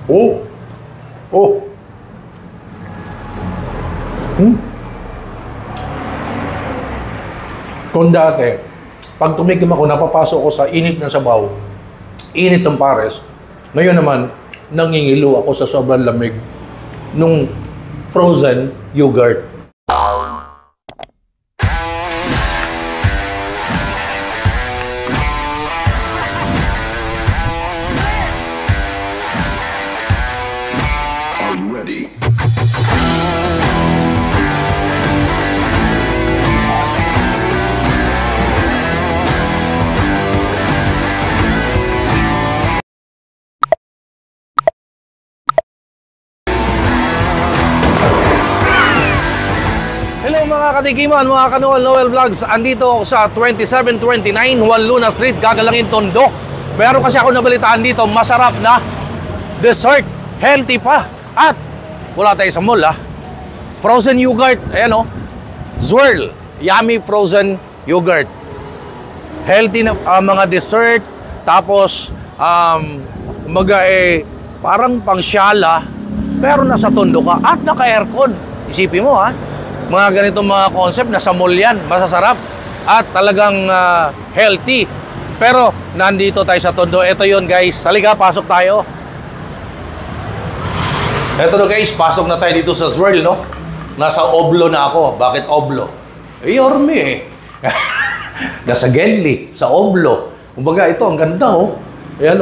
Oh! Oh! Kung dati, pag tumikim ako, napapasok ko sa init na sabaw, init ng pares, ngayon naman, nangingilo ako sa sobrang lamig nung frozen yogurt. Are you ready? Hello mga katikiman, mga kanual Noel Vlogs. Andito ako sa 2729 Juan Luna Street, Gagalangin, Tondo. Meron kasi ako nabalitaan dito, masarap na dessert, healthy pa. At wala tayo sa mall frozen yogurt, ayan Zwirl, yummy frozen yogurt. Healthy na mga dessert, tapos parang pangsyala, pero nasa Tondo ka at naka-aircon. Isipin mo mga ganitong mga concept, nasa mall yan, masasarap at talagang healthy. Pero nandito tayo sa Tondo. Ito yun guys, halika, pasok tayo. Ito na guys, pasok na tayo dito sa Zwirl, Nasa Oblo na ako. Bakit Oblo? Yorme Nasa Genli, sa Oblo. Kumbaga ito, ang ganda Ayan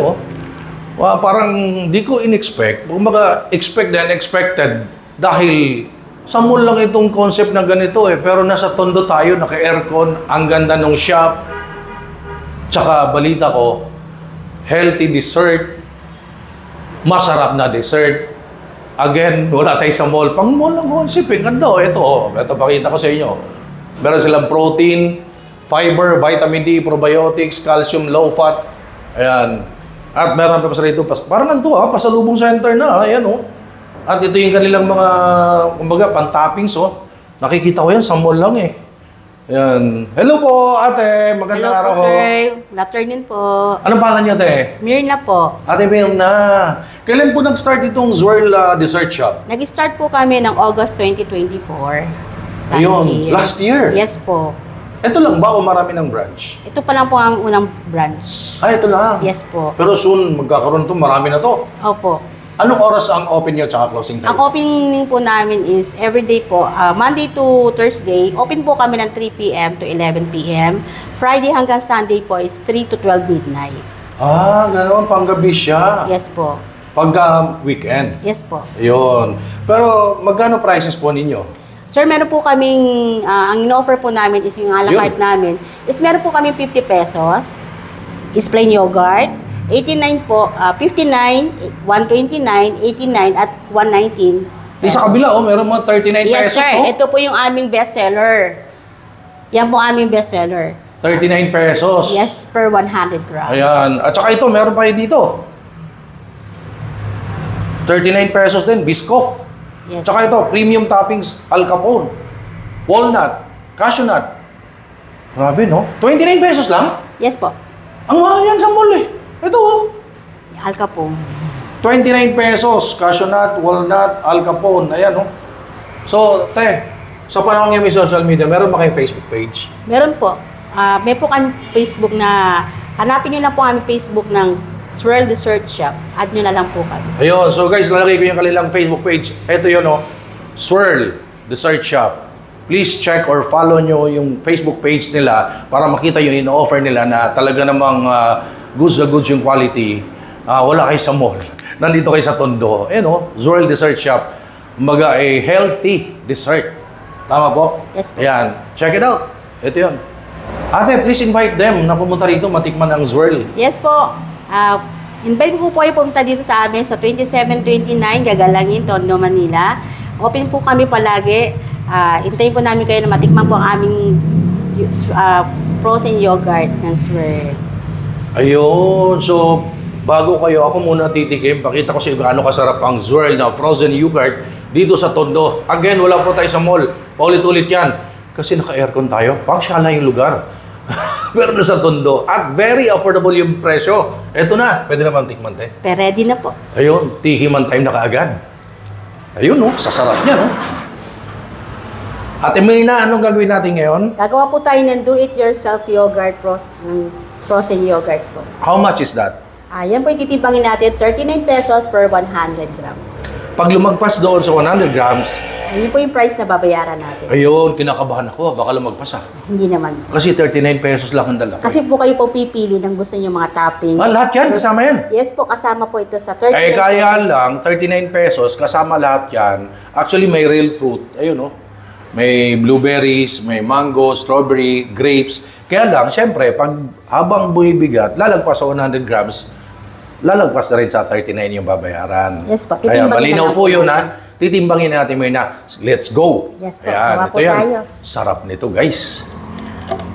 parang di ko in-expect. Kumbaga, expect and expected. Dahil sa mall lang itong concept na ganito pero nasa Tondo tayo, naka-aircon, ang ganda ng shop. Tsaka balita ko, healthy dessert, masarap na dessert. Again, wala tayo sa mall. Pang mall lang concept ganda Ito pakita ko sa inyo. Meron silang protein, fiber, vitamin D, probiotics, calcium, low fat. Ayan. At meron pa sa rito, parang pasalubong center na, ayan At ito yung kanilang mga, kumbaga, pan-toppings, Nakikita ko yan sa mall lang Ayan. Hello po, ate. Magandang araw po. Hello po, sir. Good afternoon po. Anong pangalan niya, ate? Mirna po. Ate Mirna. Kailan po nag-start itong Zwirl Dessert Shop? Nag-start po kami ng August 2024. Last year? Yes po. Ito lang ba o marami ng branch? Ito pa lang po ang unang branch. Ito lang? Yes po. Pero soon, magkakaroon marami na to. Opo. Anong oras ang open nyo tsaka closing time? Ang opening po namin is everyday po, Monday to Thursday. Open po kami ng 3 p.m. to 11 p.m. Friday hanggang Sunday po is 3 to 12 midnight. Ganoon, panggabi siya. Yes po. Pagka weekend. Yes po. Ayun. Pero magkano prices po ninyo? Sir, meron po kaming, ang in-offer po namin is yung a la carte namin, is meron po kami 50 pesos, is plain yogurt, 89 po, 59, 129, 89, at 119. Sa kabila, meron mga 39 yes, pesos, sir. Ito po yung aming bestseller. Yan po aming bestseller. 39 pesos. Yes, per 100 grams. Ayan. At saka ito, meron pa dito. 39 pesos din, Biscoff. Yes. Tsaka ito, premium toppings, Al Capone, walnut, cashew nut. Grabe, 29 pesos lang? Yes po. Ang mahal yan sa mall Ito Al Capone. 29 pesos, cashew nut, walnut, Al Capone. Ayan So, sa panahon ngayon may social media, meron ba kayong Facebook page? Meron po. May po kami Facebook na, hanapin nyo lang po kami Facebook ng Zwirl Dessert Shop. Add nyo na lang po kami. Ayun. So guys, lalagay ko yung kanilang Facebook page. Ito yun Zwirl Dessert Shop. Please check or follow nyo yung Facebook page nila para makita yung in-offer nila na talaga namang goods na goods yung quality. Wala kayo sa mall. Nandito kayo sa Tondo. Zwirl Dessert Shop. Kumbaga healthy dessert. Tama po? Yes po. Ayan. Check it out. Ito yun. Ate, please invite them na pumunta rito matikman ang Zwirl. Yes po. Invite ko po kayo pumunta dito sa amin sa 2729 Gagalangin, Tondo, Manila. Open po kami palagi. Hintayin po namin kayo na matikman po ang aming frozen yogurt ng Zwirl. Ayun. So, bago kayo, ako muna titikim. Pakita ko sa iyo gaano kasarap ang Zwirl na frozen yogurt dito sa Tondo. Again, wala po tayo sa mall. Paulit-ulit yan. Kasi naka-aircon tayo. Pang syala yung lugar. Pero sa Tondo. At very affordable yung presyo. Ito na. Pwede naman tikman tayo. Pero ready na po. Ayun, tikiman time na kaagad. Ayun, no? Sasarap niya, no? Ate Mayna, anong gagawin natin ngayon? Gagawa po tayo ng do-it-yourself yogurt, frozen yogurt po. How much is that? Yan po ititimbangin natin, 39 pesos per 100 grams. Pag lumagpas doon sa 100 grams, Ayun po yung price na babayaran natin. ayun, kinakabahan ako. Baka lumagpas Hindi naman. Kasi 39 pesos lang ang dala. Kasi po kayo po pipili ng gusto niyo mga toppings. Lahat yan, kasama yan. Yes po, kasama po ito sa 39 Eh, kaya pesos. lang, 39 pesos, kasama lahat yan. Actually, may real fruit. Ayun, no? May blueberries, may mango, strawberry, grapes. Kaya lang, syempre, pag habang bumibigat, lalagpas sa 100 grams, lalagpas na rin sa 39 yung babayaran. Yes po, Kaya titimbangin na malinaw lang po po yun, natin. ha? Titimbangin natin mo yun na, let's go. Yes po, Ayan, gawa ito po yan. tayo. Sarap nito, guys.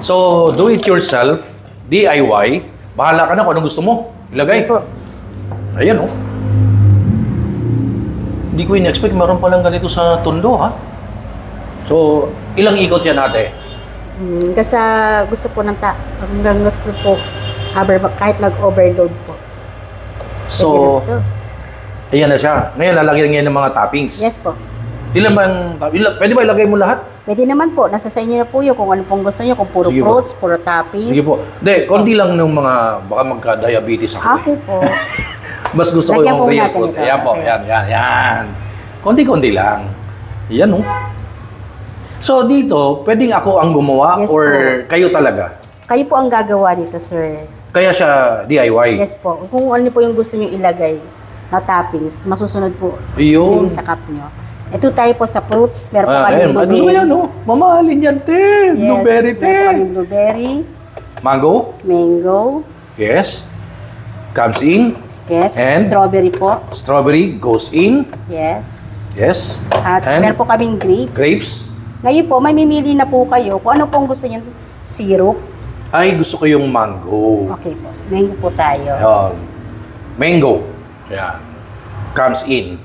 So, do it yourself, DIY. Bahala ka na kung anong gusto mo. Ilagay. Sige po. Ayan, oh. Hindi ko in-expect, meron palang ganito sa Tondo, ha? So, ilang ikot yan, ate? Kasi gusto po ng hanggang gusto po, kahit nag-overload po. So, Pwede na po. ayan na siya. Ngayon, lalagyan ngayon ng mga toppings. Yes po. Ilan bang, pwede ba ilagay mo lahat? Pwede naman po, nasa sa inyo na po yun kung ano pong gusto niyo, kung puro Sige po. fruits, puro toppings. Sige po. Hindi, konti lang ng mga, baka magka-diabetes ako. Okay po. Mas gusto ko Lagyan yung po real natin fruit. ito. Ayan po, Okay. yan. Konti-konti lang. Yan, oh. So, dito, pwedeng ako ang gumawa Yes or po. kayo talaga? Kayo po ang gagawa dito, sir. Kaya siya DIY? Yes po. Kung ano po yung gusto niyo ilagay na toppings, masusunod po Ayun. yung sa cup niyo. Ito tayo po sa fruits. Meron po Ah, kami ayun. Ay, gusto ko yan, oh. Mamahalin yan, te. Blueberry, te. Meron po kami blueberry, Mango? mango, Yes. Comes in. yes, And? strawberry po, Strawberry goes in. yes. Yes. At And meron po kaming grapes. grapes. Ngayon po, may mimili na po kayo kung ano pong gusto niyo syrup. Ay, gusto ko yung mango. Okay po, mango po tayo. Ayan. Mango. Ayan. Comes in.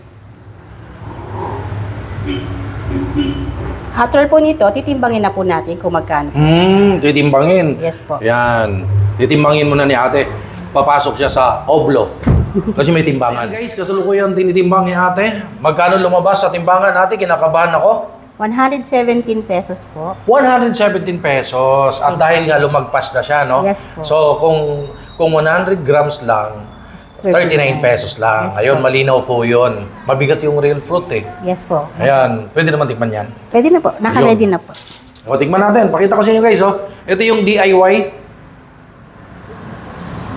After po nito, titimbangin na po natin kung magkano. Titimbangin. Yes po. Ayan. Titimbangin mo na ni ate. Papasok siya sa oblo. Kasi may timbangan. Ayan, guys, kasalukuyan tinitimbang ni ate. Magkano lumabas sa timbangan ate? Kinakabahan ako. 117 pesos po. 117 pesos. At dahil nga lumagpas na siya, no? Yes po. So, kung 100 grams lang, 39 pesos lang. Yes Ayun, po. malinaw po yun. Mabigat yung real fruit eh. Yes po. Ayan, pwede naman tikman yan. Pwede na po. Naka-ready na po. O, tikman natin. Pakita ko sa inyo guys, oh. Ito yung DIY.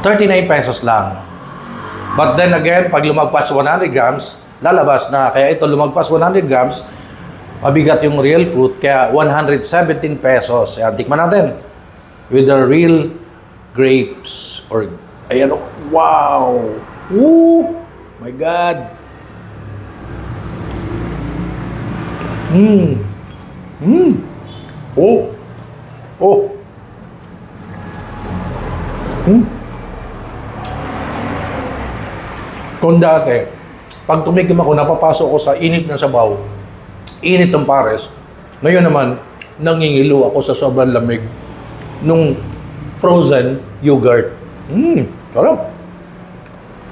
39 pesos lang. But then again, pag lumagpas 100 grams, lalabas na. Kaya ito, lumagpas 100 grams, mabigat yung real fruit, kaya 117 pesos. Ayan, tikman natin. With the real grapes. Or, ayan, oh. Wow! Woo! My God! Oh! Oh! Kung dati, pag tumikim ako, napapasok ko sa init na sabaw, init ng pares, ngayon naman, nangingilo ako sa sobrang lamig nung frozen yogurt. Sarap.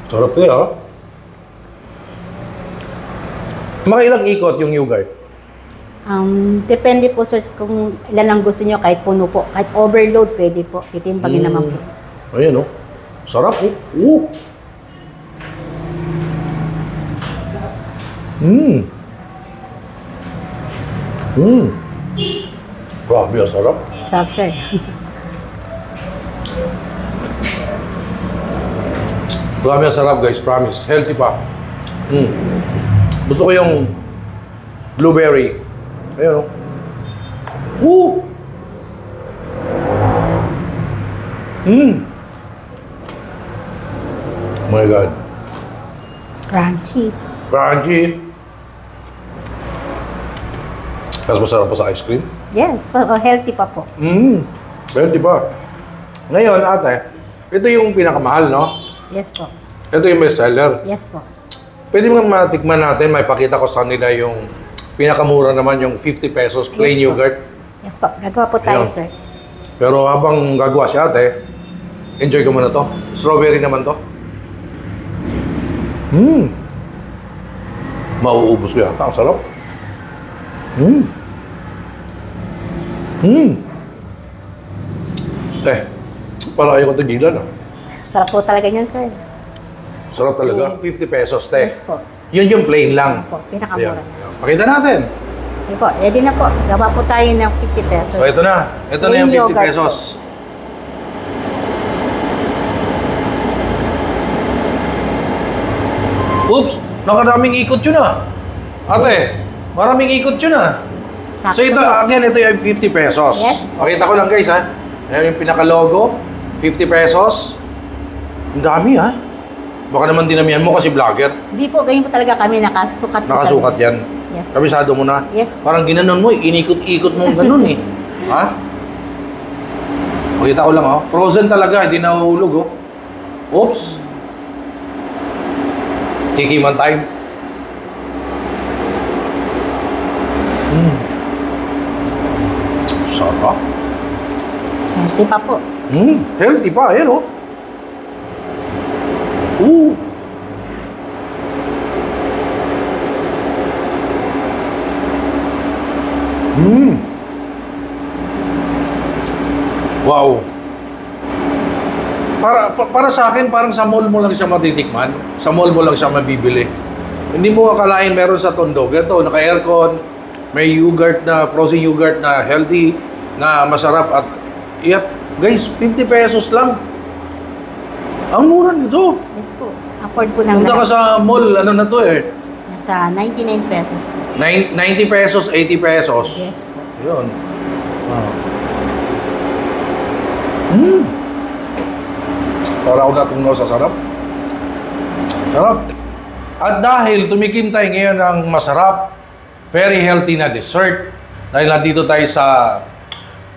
Sarap niya, ha? Makailang ikot yung yogurt? Depende po sir kung ilan ang gusto niyo, kahit puno po. Kahit overload, pwede po. Titimbangin naman po. Ayan, oh. Sarap, oh. Grabe, ang sarap. Sarap sir. Grabe ang sarap, guys. Promise. Healthy pa. Gusto ko yung blueberry. Ayan, oh. Oh my God. Crunchy. Crunchy. Mas masarap pa sa ice cream. Yes, healthy pa po. Healthy pa. Ngayon, ate, ito yung pinakamahal, no? Yes po. Ito yung best seller. Yes po. Pwede mo matikman natin, may pakita ko sa nila yung pinakamura naman, yung 50 pesos plain Yes, po. yogurt. Yes po. Gagawa po tayo Ayun. sir. Pero habang gagawa si ate, enjoy ko muna to. Strawberry naman to. Mauubos ko yata. Ang sarap. Para ayaw ko tigilan ah. Sarap po talaga niyan, sir. Sarap talaga. 50 pesos, te. Yes po. Yun yung plain lang. Po, pinakamura. Ayan. Pakita natin. Sige po, ready na po. Gawa po tayo ng 50 pesos. O, ito na. Ito na Plain yung 50 yogurt pesos. Oops! Nakaraming ikot yun ah. Ate, maraming ikot yun ah. Sakto So ito, po. again, ito yung 50 pesos. Yes. Pakita ko lang guys ha. Ayan yung pinaka-logo. 50 pesos. Ang dami ha. Baka naman dinamihan mo kasi vlogger. Hindi po, ganyan po talaga kami. Nakasukat po Nakasukat talaga. yan. Yes. Kabisado mo na. Yes. Parang ginanon mo, inikot-ikot mo ganun eh. Ha? Pakita ko lang oh. Frozen talaga, hindi nahulog oh. Oops. Tikiman time. Sarap. Healthy pa po. Healthy pa, ayan oh. Ooh. Wow. Para sa akin, parang sa mall mo lang siya matitikman. Sa mall mo lang siya mabibili. Hindi mo akalain meron sa Tondo. Ganito, naka-aircon, may yogurt na, frozen yogurt na healthy, na masarap at yep, guys, 50 pesos lang. Ang mura nito. Yes po. Afford po ng Punta ka sa mall, ano na to eh. nasa 99 pesos po. 90 pesos, 80 pesos. Yes po. Yun. Para ako natunggaw sa sarap. Sarap. At dahil tumikim tayo ngayon ng masarap, very healthy na dessert, dahil nandito tayo sa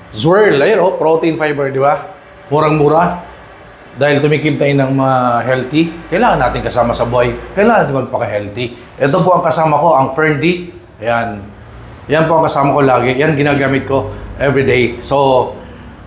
Zwirl, ayun oh, protein fiber, di ba? Murang-mura. Dahil tumikim tayo ng healthy, kailangan natin kasama sa buhay. Kailangan natin magpaka-healthy. Ito po ang kasama ko, ang Ferndi. Ayan. Yan po ang kasama ko lagi. Yan ginagamit ko everyday. So,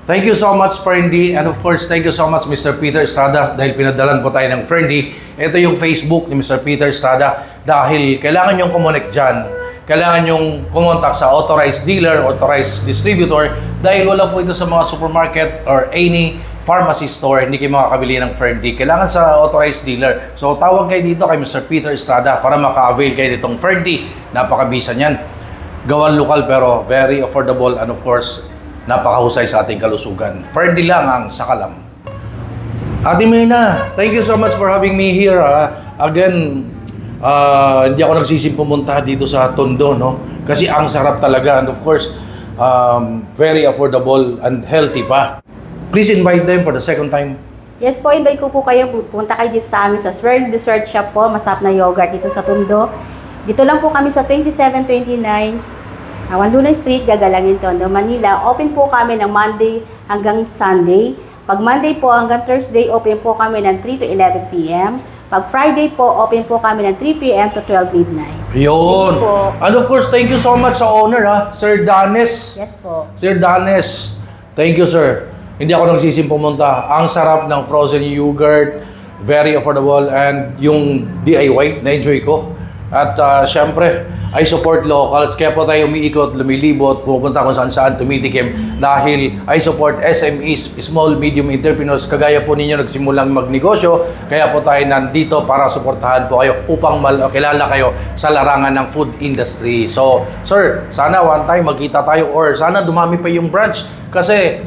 thank you so much, Ferndi. And of course, thank you so much, Mr. Peter Estrada. Dahil pinadalan po tayo ng Ferndi. Ito yung Facebook ni Mr. Peter Estrada. Dahil kailangan yung kumonek dyan. Kailangan yung kumontak sa authorized dealer, authorized distributor. Dahil wala po ito sa mga supermarket or any pharmacy store, hindi kayo makakabili ng Ferndi. Kailangan sa authorized dealer. So, tawag kayo dito kay Mr. Peter Estrada para maka-avail kayo ditong Ferndi. Napakabisa niyan. Gawan lokal pero very affordable and of course, napakahusay sa ating kalusugan. Ferndi lang ang sakalam. Ate Myrna, thank you so much for having me here. Again, hindi ako nagsising pumunta dito sa Tondo, no? Kasi ang sarap talaga and of course, very affordable and healthy pa. Please invite them for the second time. Yes po, invite ko po kayo. Punta kayo dito sa amin sa Swirl Dessert Shop po. Masarap na yogurt dito sa Tondo. Dito lang po kami sa 2729 Wanlunan Street, Gagalangin, Tondo, Manila. Open po kami ng Monday hanggang Sunday. Pag Monday po hanggang Thursday, open po kami ng 3 to 11 p.m. Pag Friday po, open po kami ng 3 p.m. to 12 midnight. Yun. po. And of course, thank you so much sa owner, Sir Danes. Yes po. Sir Danes, thank you, sir. Hindi ako nagsisim pumunta. Ang sarap ng frozen yogurt, very affordable, and yung DIY, na-enjoy ko. At syempre, I support locals. Kaya po tayo umiikot, lumilibot, pupunta kung saan-saan, tumitikim. Dahil I support SMEs, small, medium entrepreneurs. Kagaya po ninyo nagsimulang magnegosyo. Kaya po tayo nandito para suportahan po kayo upang kilala kayo sa larangan ng food industry. So, sir, sana one time magkita tayo or sana dumami pa yung branch. Kasi,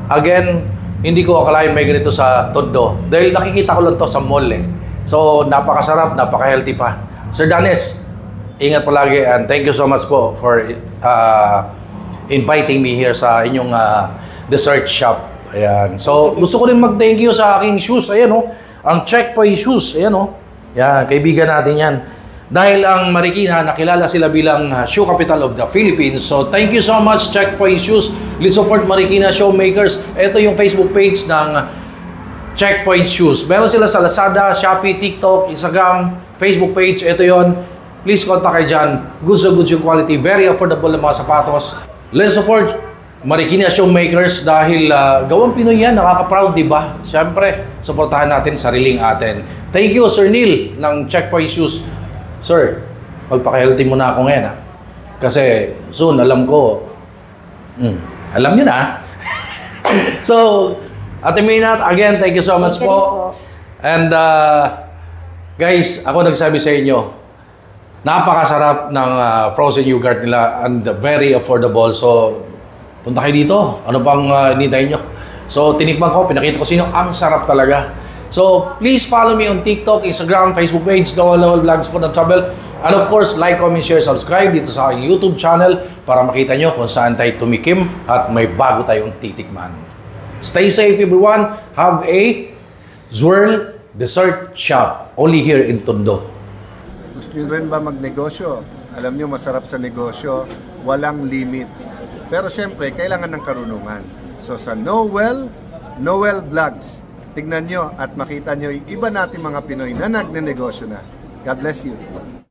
again, hindi ko akalain may ganito sa Tondo. Dahil nakikita ko lang to sa mall eh. So, napakasarap, napaka-healthy pa. Sir Danes, ingat palagi and thank you so much po for inviting me here sa inyong dessert shop. Ayan. So, gusto ko rin mag-thank you sa aking shoes. Ayan oh. Ang Checkpoint shoes. Ayan oh. Yan, kaibigan natin yan. Dahil ang Marikina, nakilala sila bilang shoe capital of the Philippines. So, thank you so much, Checkpoint Shoes. Let's support Marikina Showmakers. Ito yung Facebook page ng Checkpoint Shoes. Meron sila sa Lazada, Shopee, TikTok, Instagram, Facebook page. Ito yon. Please contact kayo dyan. Good so good yung quality. Very affordable ang mga sapatos. Let's support Marikina Showmakers dahil gawang Pinoy yan, nakaka-proud, di ba? Siyempre, supportahan natin sariling atin. Thank you, Sir Neil ng Checkpoint Shoes. Sir, magpaka-healthy muna ako ngayon, ha? Kasi soon, alam ko, alam nyo na. So, Ate Maynard, again, thank you so much po. And guys, ako nagsabi sa inyo, napakasarap ng frozen yogurt nila and very affordable. So, punta kayo dito. Ano pang hinihintay nyo? So, tinikman ko, pinakita ko sino, ang sarap talaga. So, please follow me on TikTok, Instagram, Facebook page, Noel Vlogs Food and Travel. And of course, like, comment, share, subscribe dito sa aking YouTube channel para makita nyo kung saan tayo tumikim at may bago tayong titikman. Stay safe everyone. Have a Zwirl Dessert Shop only here in Tondo. Gusto nyo rin ba magnegosyo? Alam nyo, masarap sa negosyo, walang limit. Pero syempre, kailangan ng karunungan. So sa Noel Vlogs, tignan nyo at makita nyo yung iba natin mga Pinoy na nagnenegosyo na. God bless you.